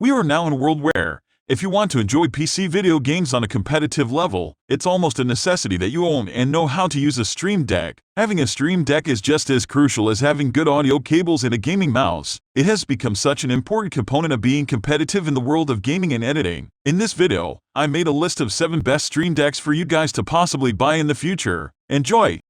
We are now in a world where, if you want to enjoy PC video games on a competitive level, it's almost a necessity that you own and know how to use a Stream Deck. Having a Stream Deck is just as crucial as having good audio cables and a gaming mouse. It has become such an important component of being competitive in the world of gaming and editing. In this video, I made a list of 7 best Stream Decks for you guys to possibly buy in the future. Enjoy!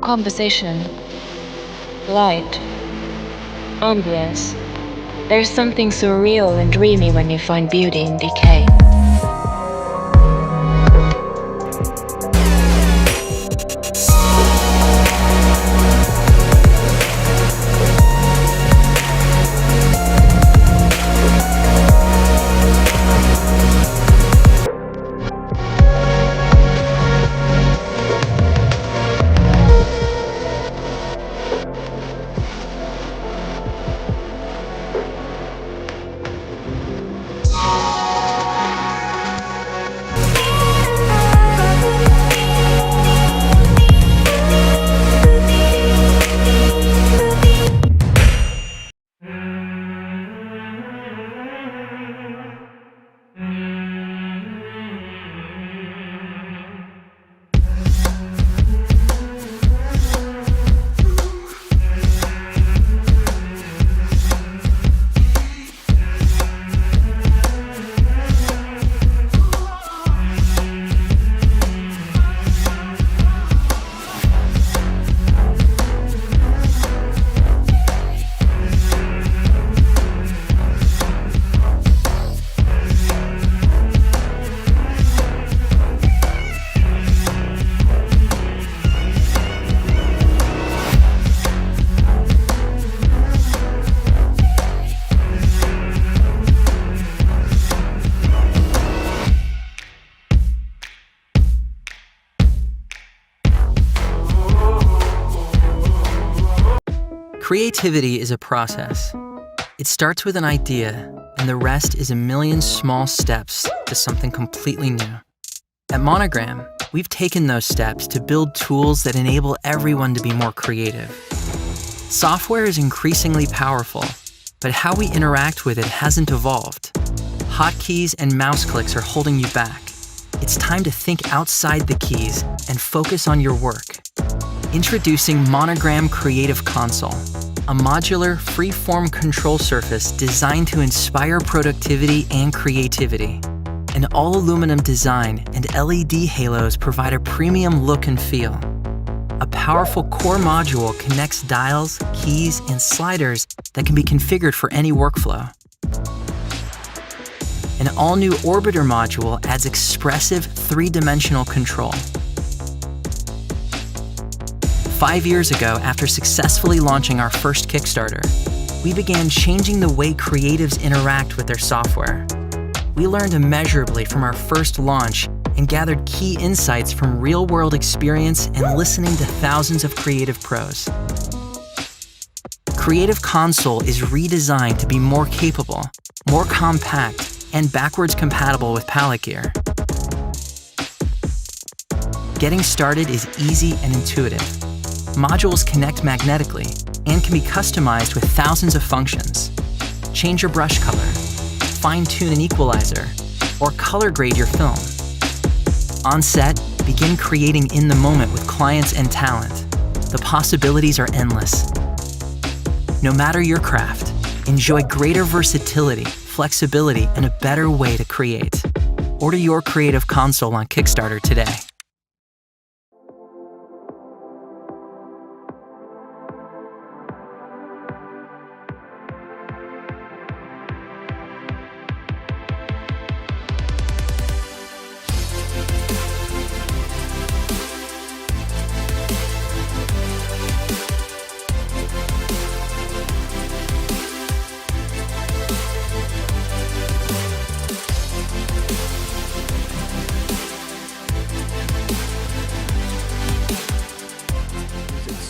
Conversation, light, ambience. There's something surreal and dreamy when you find beauty in decay. Creativity is a process. It starts with an idea, and the rest is a million small steps to something completely new. At Monogram, we've taken those steps to build tools that enable everyone to be more creative. Software is increasingly powerful, but how we interact with it hasn't evolved. Hotkeys and mouse clicks are holding you back. It's time to think outside the keys and focus on your work. Introducing Monogram Creative Console, a modular, free-form control surface designed to inspire productivity and creativity. An all-aluminum design and LED halos provide a premium look and feel. A powerful core module connects dials, keys, and sliders that can be configured for any workflow. An all-new orbiter module adds expressive, three-dimensional control. 5 years ago, after successfully launching our first Kickstarter, we began changing the way creatives interact with their software. We learned immeasurably from our first launch and gathered key insights from real-world experience and listening to thousands of creative pros. Creative Console is redesigned to be more capable, more compact, and backwards compatible with palette gear. Getting started is easy and intuitive. Modules connect magnetically and can be customized with thousands of functions. Change your brush color, fine-tune an equalizer, or color grade your film. On set, begin creating in the moment with clients and talent. The possibilities are endless. No matter your craft, enjoy greater versatility, flexibility, and a better way to create. Order your creative console on Kickstarter today.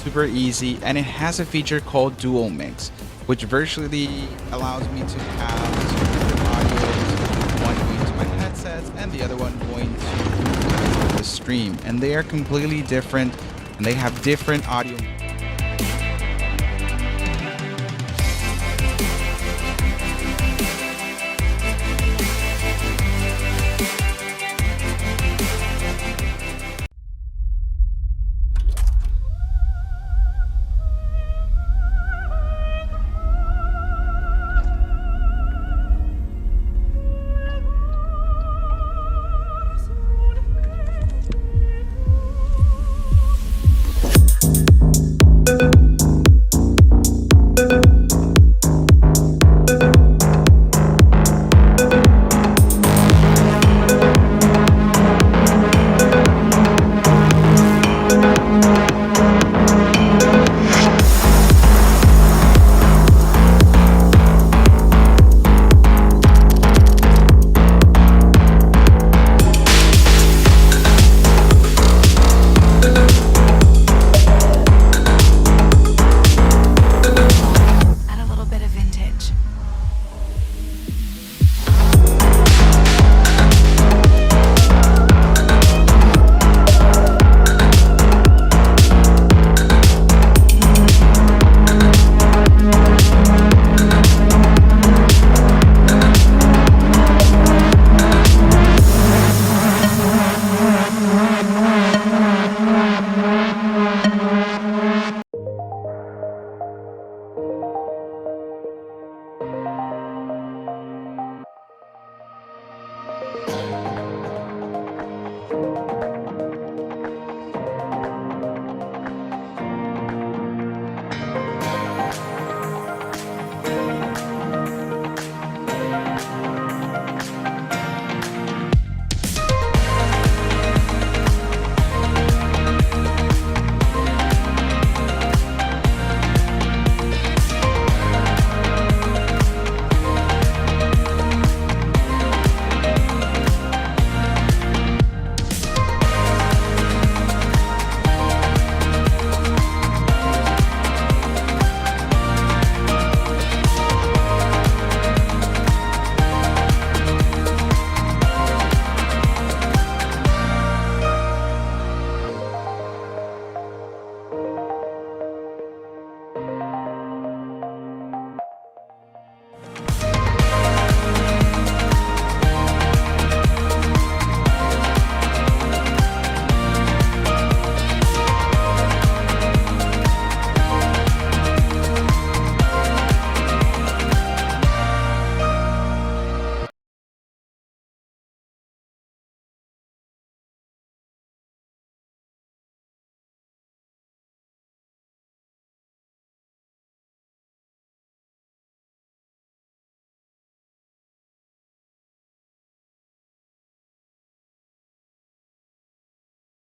Super easy, and it has a feature called Dual Mix, which virtually allows me to have two different audios, one going to my headsets and the other one going to the stream, and they are completely different and they have different audio